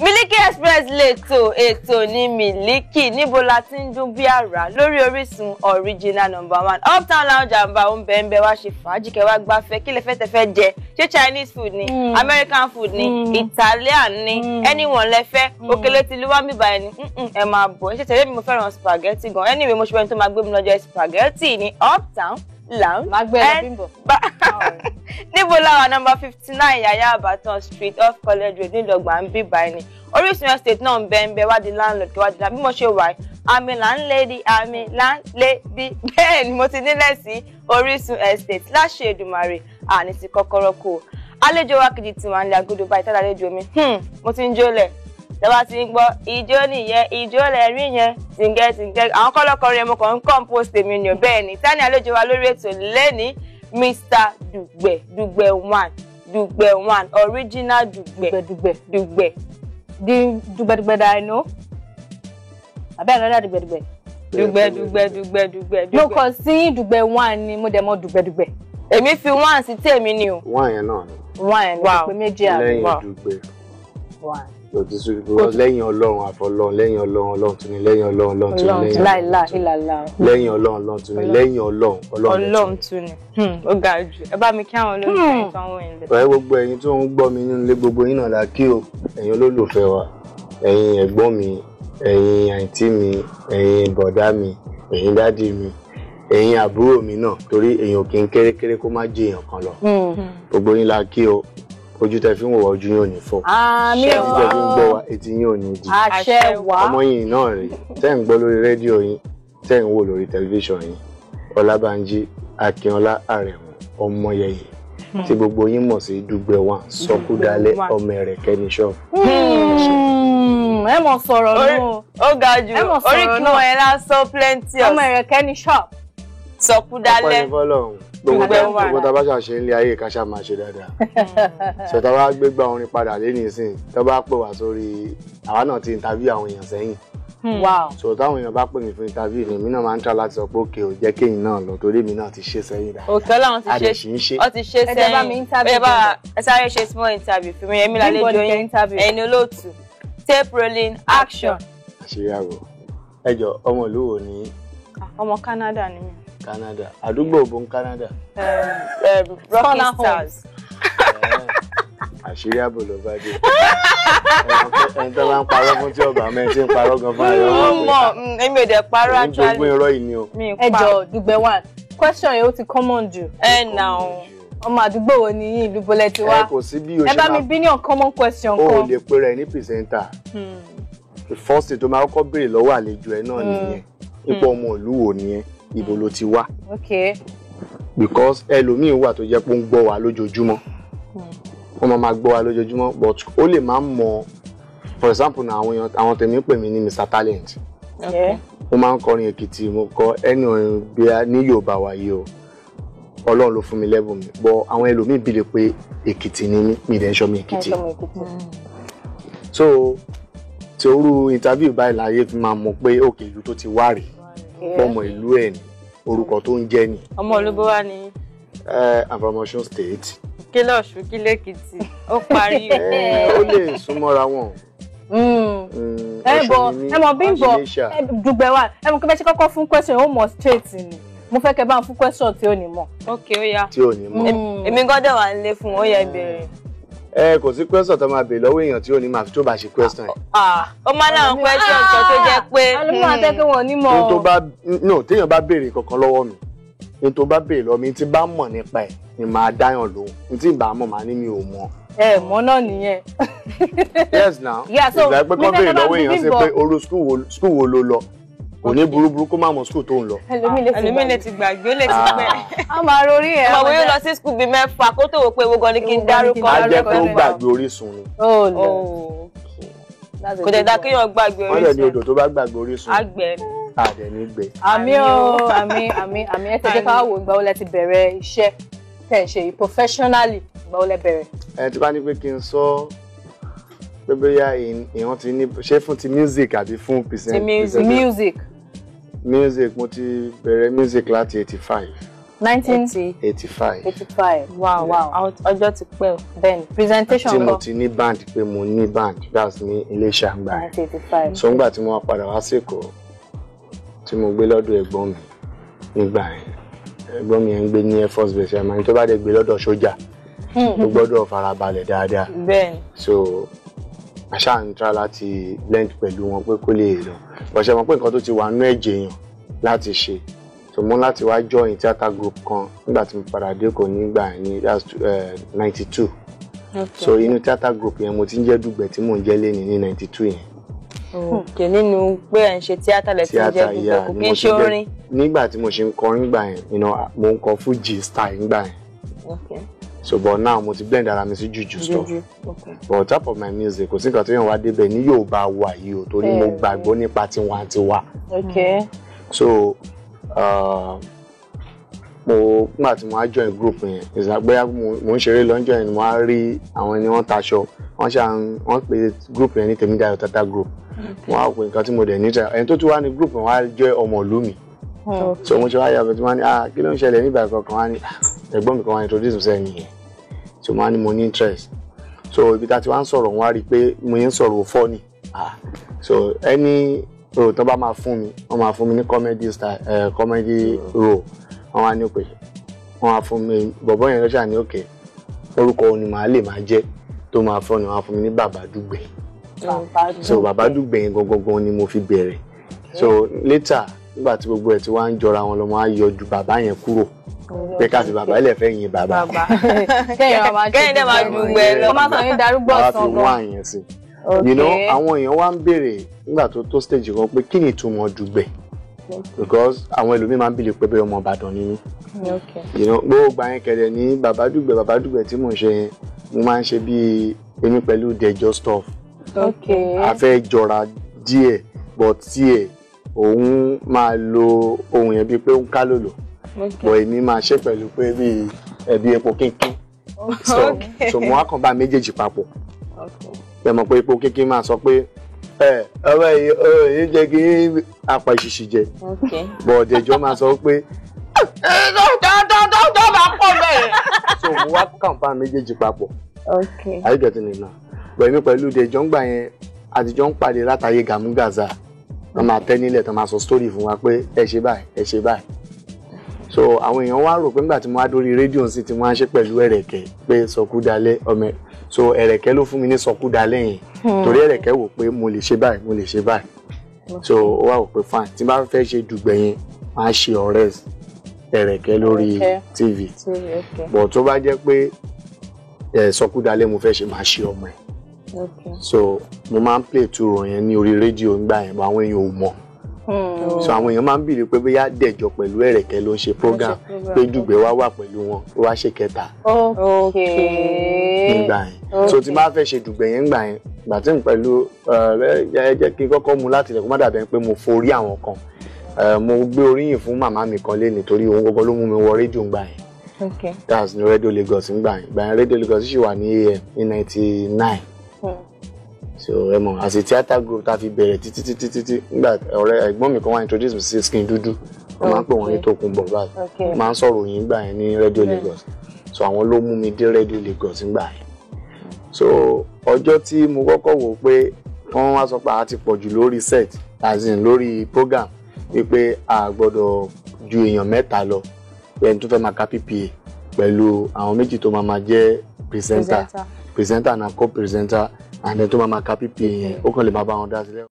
Miliki Express ètò ní Miliki níbo la ti ń dún bí àrá lórí Orísun original #1 Uptown Lounge àǹbá ó ń bẹ wá ṣe fàájì kẹ́ wá gbafẹ́ kí lẹ fẹ́ tẹ́ fẹ́ jẹ ṣé Chinese food ni American food ni Italian ni anyone lẹ fẹ́ òkèlè tí luwa mi báyìí ni ẹ máa bọ̀ ṣé tẹ̀lé mi mo fẹ́ràn spaghetti gan anyway mo ṣe bẹ́ẹ̀ tó máa gbé mi lọ jẹ spaghetti ní Uptown Lounge. Níbo la wà number 59 Yaya Abaton Street off College Road nílọgbà ń bí báyìí ni Orísun estate náà ń bẹ wá di landlord wá di la bí mo ṣe wà àmì landlady bẹ́ẹ̀ ni mo ti nílẹ̀ sí Orísun estate láṣẹ Èdùmàrè àní ti kọ́kọ́rọ́ kó àlejò wa kejì tí wọ́n ń lé agodo báyìí tẹ́lẹ̀ àlejò mi mo ti ń jólẹ̀ lẹ́wà tí ń gbọ́ ìjó nìyẹn ìjó lẹ́rí yẹn tìǹgẹ́ àwọn kọ́lọ́kọ́rin yẹn mo kàn ń compost èmi ni bẹ́ẹ̀ ni tani àlejò wa lórí ètò lẹ́ni Mr. Dùgbẹ̀ one original Dùgbẹ̀ the Dùgbẹ̀ that I know abẹ́ another Dùgbẹ̀ no kàn sí Dùgbẹ̀ one ni mo dẹ̀ mọ̀ Dùgbẹ̀ èmi fi one sí tèmi ni o one yẹn náà ni one pé méjì àbí lẹ́yìn Dùgbẹ̀ one lẹ́yìn Ọlọ́run àfọlọ́run lẹ́yìn Ọlọ́run tún ní lẹ́yìn Ọlọ́run tún ní lẹ́yìn Ọlọ́run tún ní lẹ́yìn Ọlọ́run tún ní ó ga jù ẹ bá mi kí àwọn olólùfẹ́ tó ń wò yín lẹ. ọ̀rẹ́ gbogbo ẹ̀yin tó ń gbọ́ mi nínú ilé gbogbo yín náà la kí o ẹ̀yin olólùfẹ́ wa ẹ̀yin ẹ̀gbọ́n mi ẹ̀yin àǹtí mi ẹ̀yin bọ̀dá mi ẹ̀yin dádì mi ẹ̀yin àbúrò mi náà torí èèyàn kì í kérékéré kó má jẹ èèyàn kan lọ gbogbo yín la kí o ojú tẹ́ fi ń wò wá ojú yín ò ní fọ́ àmín etí tẹ́ fi ń gbọ́ wá etí yín ò ní di àṣẹ wá ọmọ yìí náà rèé tẹ́ ń gbọ́ lórí rédíò yín tẹ́ ń wò lórí tẹlifíṣàn yín Ọlábánjí Akínọlá Àrẹ̀mú Ọmọyẹyẹ tí gbogbo yín mọ̀ sí Dùgbẹ̀ one Sọkúdalẹ̀ ọmọ Ẹ̀rẹ̀kẹ́ ní ṣọ́ọ̀bù. ẹ mọ̀ sọ̀rọ̀ nù ó ga jù orí kí wọ́n yẹn lásán plenty of ọmọ Ẹ̀rẹ̀kẹ́ ní ṣọ́ọ̀bù. Sọkúdalẹ̀ gbogbo tá a bá ṣàṣe ń lé ayé ká ṣáà máa ṣe dáadáa ṣe tá a bá gbégbá orin padà lé nísìn tó bá pè wá sórí àwa náà ti interview àwọn èèyàn sẹ́yìn so táwọn èèyàn bá pè mí fún interview ni èmi náà máa ń try láti sọ pé òkè ò jẹ́ kéyìn náà lọ torí èmi náà ti ṣe sẹ́yìn dáadáa òkè ọlọ́run ti ṣe ọ ti ṣe sẹ́yìn ẹ sáré ṣe small interview fún mi Yẹmí lálejò yín ẹ̀yin olóòtú tape rolling action. àṣeyàwó ẹjọ ọmọ ìlú wo ni. ọmọ Canada ni mi. Canada àdúgbò òbó ń Canada. Rocky Stars. àṣírí àbò ló bá dé. ẹni tó bá ń parọ́ fún tí ọba mẹ́rin tí ń parọ́ gan fún ayọ̀ wọn. mo èmi ò dẹ̀ parọ́ actually. gbogbo irọ́ yìí ni o. ẹjọ Dùgbẹ̀ one question yìí ó ti common jù. nà ó. ọmọ àdúgbò wo ni yín ìlú bọ́lẹ̀ ti wá. kò sí bí o ṣe máa. ẹ bá mi bí ní uncommon question kan. o lè pe rẹ ní pìrìsẹ́ńtà. the first thing tó máa kọ́kọ́ béèrè lọ́wọ́ àlejò ẹ náà nìyẹn ipò ọmọ ìlú wo nìyẹn ibo ló ti wá. Okay. Because ẹlòmíín wà tó jẹ́ pé ó ń gbọ́ wa lójoojúmọ́ wọ́n máa gbọ́ wa lójoojúmọ́ but ó lè máa mọ̀ for example na àwọn tèmi pè mí ní Mr. Talent mo máa ń kọrin Èkìtì mo kọ ẹni orin bí ní Yorùbá wa yìí o Ọlọ́run ló fún mi lẹ́bùn mi but àwọn ẹlòmíín bí lè pé Èkìtì ni mí dẹ̀ ń ṣọ́ mi Èkìtì so tí orú interview báyìí láyé fi máa mọ̀ pé òkè ìlú tó ti wá rèé ọmọ ìlú ẹ̀ ní orúkọ tó ń jẹ́ ni. ọmọ olóbó wa ni. Information State. kí lọ́ọ̀ṣù kí lẹ́kìtì ó parí. ó lè súnmọ́ra wọn. ẹ mọ̀ Bímbọ́ Dùgbẹ̀ one ẹ mọ̀ kí bẹ́ẹ̀ ṣe kọ́kọ́ fún question ó mọ̀ straight ni mo fẹ́ kẹ́ bá ń fún question tí ò ní mọ̀. ok ó yá. tí ò ní mọ̀. èmi gbọ́dọ̀ wà nílé fún ó yẹ ìbéèrè. Kò sí question tó máa béèrè lọ́wọ́ èèyàn tí ò ní máa fi tó bá ṣe question ẹ̀. ó máa láwọn question kan tó jẹ́ pé. alùpùpù àtẹ́kẹ́ wọn ní mọ̀. tó bá téèyàn bá béèrè kankan lọ́wọ́ mi ní tó bá béèrè lọ́wọ́ mi tí bá mọ̀ nípa ẹ̀ ni máa dáyàn lóhùn ní tí ìbá mọ̀ máa ní mi ò mọ̀. ẹ mọ̀ náà nìyẹn. yes now ìgbà pé kọ́ béèrè lọ́wọ́ èèyàn sí pé orú school wo ló lọ kò ní burúburú kó má mọ̀ school tó ń lọ. ẹlòmíì lè ti gbàgbé ó lè ti pẹ́. a máa rorí ẹ̀. ọmọ yóò lọ sí school bíi mẹ́fà kó tó wò pé gbogbo ni kí n dárúkọ. a jẹ́ pé ó gbàgbé Orísun ni. kò dẹ̀ dá kéèyàn gbàgbé Orísun. wọ́n lè ní odò tó bá gbàgbé Orísun. àgbẹ̀. àdẹ̀ ní gbẹ. àmì o àmì ẹ tẹ́jẹ́ ká wò ìgbà wo lẹ ti bẹ̀rẹ̀ iṣẹ́ tẹ̀ ń ṣe yìí professionally ìgbà wo lẹ bẹ̀rẹ̀. ẹ tí bá ní pé kí n sọ pé bóyá èèyàn ti ní ṣé fún ti music àbí fún music mo ti bẹ̀rẹ̀ music láti 85 1985. Wow. Ọjọ́ ti pẹ́ o. Then presentation. Tí mo ti ní band pé mo ní band that's ní Iléṣà àgbà. 1985. So ńgbà tí mo wá padà wá sí Èkó tí mo gbé lọ́dọ̀ ẹ̀gbọ́n mi nígbà yẹn. Ẹ̀gbọ́n mi yẹn ń gbé ní Air Force Base àmọ́ tó bá dé gbé lọ́dọ̀ sójà. Ó gbọ́dọ̀ farabalẹ̀ dáadáa. Bẹ́ẹ̀ni. So àṣà ń tra láti blend pẹ̀lú wọn pé kó lè lọ. Bọ̀ṣẹ̀ mọ̀ pé nǹkan tó ti wà nínú ẹ̀jẹ̀ yẹn láti ṣe. So mo láti wá join theatre group kan nígbà tí mo padà dé Èkó nígbà yẹn ní that's 92. So inú theatre group yẹn mo ti ń jẹ́ Dùgbẹ̀ tí mò ń jẹ́ lẹ́ni ní 92 yẹn. Okay, nínú pé ẹ̀ ń ṣe tíátà lẹ ti ń jẹ́ Dùgbẹ̀ kò kí ń ṣe orin. Nígbà tí mo ṣe ń kọrin nígbà yẹn mo ń kọ Fuji style nígbà yẹn. Okay. So but now mo ti blend ara mi sí juju stuff. Okay. But on top of my music kò sí nǹkan tó yàn wá débẹ̀ ní Yorùbá wa yìí o torí mo gbàgbọ́ nípa tiwantiwa. Okay. So mo nígbà tí mo á join group yẹn ìsàgbéyà mo ń ṣeré lọ́njọ́ yẹn mo á rí àwọn ẹni wọ́n taṣọ wọ́n pe group yẹn ní Tèmídayọ̀ Tata group. Wọ́n á pè nǹkan tí mo dẹ̀ níta ẹni tó tún wá ní group yẹn wọ́n á jẹ́ ọmọ ìlú mi. So mo ṣe wá yàgbẹ́ tí wọ́n á ní kí ló ń ṣẹlẹ̀ nígbà kankan wọ́n á ní ẹ̀gbọ́n mi kan wá introduce mi sẹ́yìn nìyẹn. So mo á ní mo ní interest. So ibi tá a ti wá ń sọ̀rọ̀ wọ́n á rí i pé mo yẹn ń sọ̀rọ̀ funny. So ẹni role tó bá máa fún mi wọ́n máa fún mi ní comedy style comedy role wọ́n wá ní pé wọ́n á fún mi bọ̀bọ́ yẹn lọ́sà ní òkè orúkọ òun ni màá lè máa jẹ́ tó máa fọ́ ni wọ́n á fún mi ní Bàbá Dùgbẹ̀. So Bàbá Dùgbẹ̀ yẹn gangan ni mo fi bẹ̀rẹ̀. So later nígbà tí gbogbo ẹ̀ tí wọ́n á ń jọra wọn lọ wọ́n á yọjú bàbá yẹn kúrò pé ká fi bàbá ilẹ̀ fẹ́ yin bàbá. Kẹ́yìn dẹ̀ máa Dùgbẹ̀ lọ. Wọ́n máa sọ yín darúgbó ọ̀sán gan. Wọ́n á fi wọ́n àyẹn sí. You know àwọn èèyàn wá ń béèrè nígbà tó stage kan pé kí ni ìtumọ̀ Dùgbẹ̀ because àwọn ẹlòmíín máa ń bìlì pé bẹ́ẹ̀ ọmọ Ìbàdàn ni mí. You know gbogbo àyẹn kẹ̀dẹ̀ ní Bàbá Dùgbẹ̀ tí mò ń ṣe yẹn mo máa ń ṣe bíi èmi pẹ̀lú Dẹjọ́ stuff. A fẹ́ jọra díẹ̀ but tiẹ̀ òun máa lo ohun yẹn bíi pé ó ń ká lòlò but èmi máa ṣe pẹ̀lú pé bíi ẹbí epo kínkín so mo wá kàn bá méjèèjì papọ̀ ẹ mọ̀ pé epo kínkín máa sọ pé ọwọ́ yìí jẹ́ kí apá ìṣìṣì jẹ but Dẹjọ́ máa sọ pé tó bá pọ̀ bẹ́ẹ̀ so mo wá kàn bá méjèèjì papọ̀ are you getting it now but èmi pẹ̀lú Dẹjọ́ ń gbà yẹn àtijọ́ ń pàdé látàyè Gàmúgàzà wọ́n máa tẹ́ nílẹ̀ tó máa sọ story fún wa pé ẹ ṣe báyìí so àwọn èèyàn wá rò pé nígbà tí mo wá dórí rédíò sí tí mo wá ṣe pẹ̀lú Ẹ̀rẹ̀kẹ́ pé Sọkúdalẹ̀ ọmọ so Ẹ̀rẹ̀kẹ́ ló fún mi ní Sọkúdalẹ̀ yẹn torí Ẹ̀rẹ̀kẹ́ wò pé mo lè ṣe báyìí so ó wá wò pé fine tí n bá fẹ́ ṣe Dùgbẹ̀ yẹn máa ṣe ọ̀rẹ́ Ẹ̀rẹ̀kẹ́ lórí TV but tó bá jẹ́ pé Sọkúdalẹ̀ mo fẹ́ ṣe máa ṣe ọmọ ẹ̀. So mo máa ń play tour yẹn ní orí rédíò ńgbà yẹn bó àwọn èèyàn ò mọ̀ so àwọn èèyàn máa ń bìrì pé bóyá Dẹjọ́ pẹ̀lú Ẹ̀rẹ̀kẹ́ ló ń ṣe program pé Dùgbẹ̀ wá pẹ̀lú wọn ó wá ṣe kẹta nígbà yẹn so tí n bá fẹ́ ṣe Dùgbẹ̀ yẹn ńgbà yẹn ìgbà tí n pẹ̀lú ẹ jẹ́ kí n kọ́kọ́ mu láti ilẹ̀ kó má dàbẹ̀ pé mo forí àwọn kan mo gbé oríyìn fún màmá mi kan lé nítorí òun gbogbo ló mú mi wọ rédíò ńgbà yẹn that's ní Radio Lagos ńgbà yẹn Radio Lagos ṣì wà ní AM ní 99. So ẹ mọ̀ as a theatre group tá fi bẹ̀rẹ̀ títí nígbà ọ̀rẹ́ ẹ̀gbọ́n mi kan wá introduce mi sí Skin Dúdú wọ́n máa ń pè wọ́n ní Tókunbọ̀ báyìí máa ń sọ̀rọ̀ yín gbà yẹn ní Radio Lagos so àwọn ló mú mi dé Radio Lagos ńgbà yẹn so ọjọ́ tí mo kọ́kọ́ wò pé wọ́n wá sọ pé a ti pọ̀ jù lórí set as in lórí program wípé a gbọ́dọ̀ ju èèyàn mẹ́ta lọ ẹni tó fẹ́ máa ka PPA pẹ̀lú àwọn méjì tó máa jẹ́ presenter and co-presenter and then tó máa ka PPA yẹn ó kàn lè máa bá wọn dá sílẹ̀.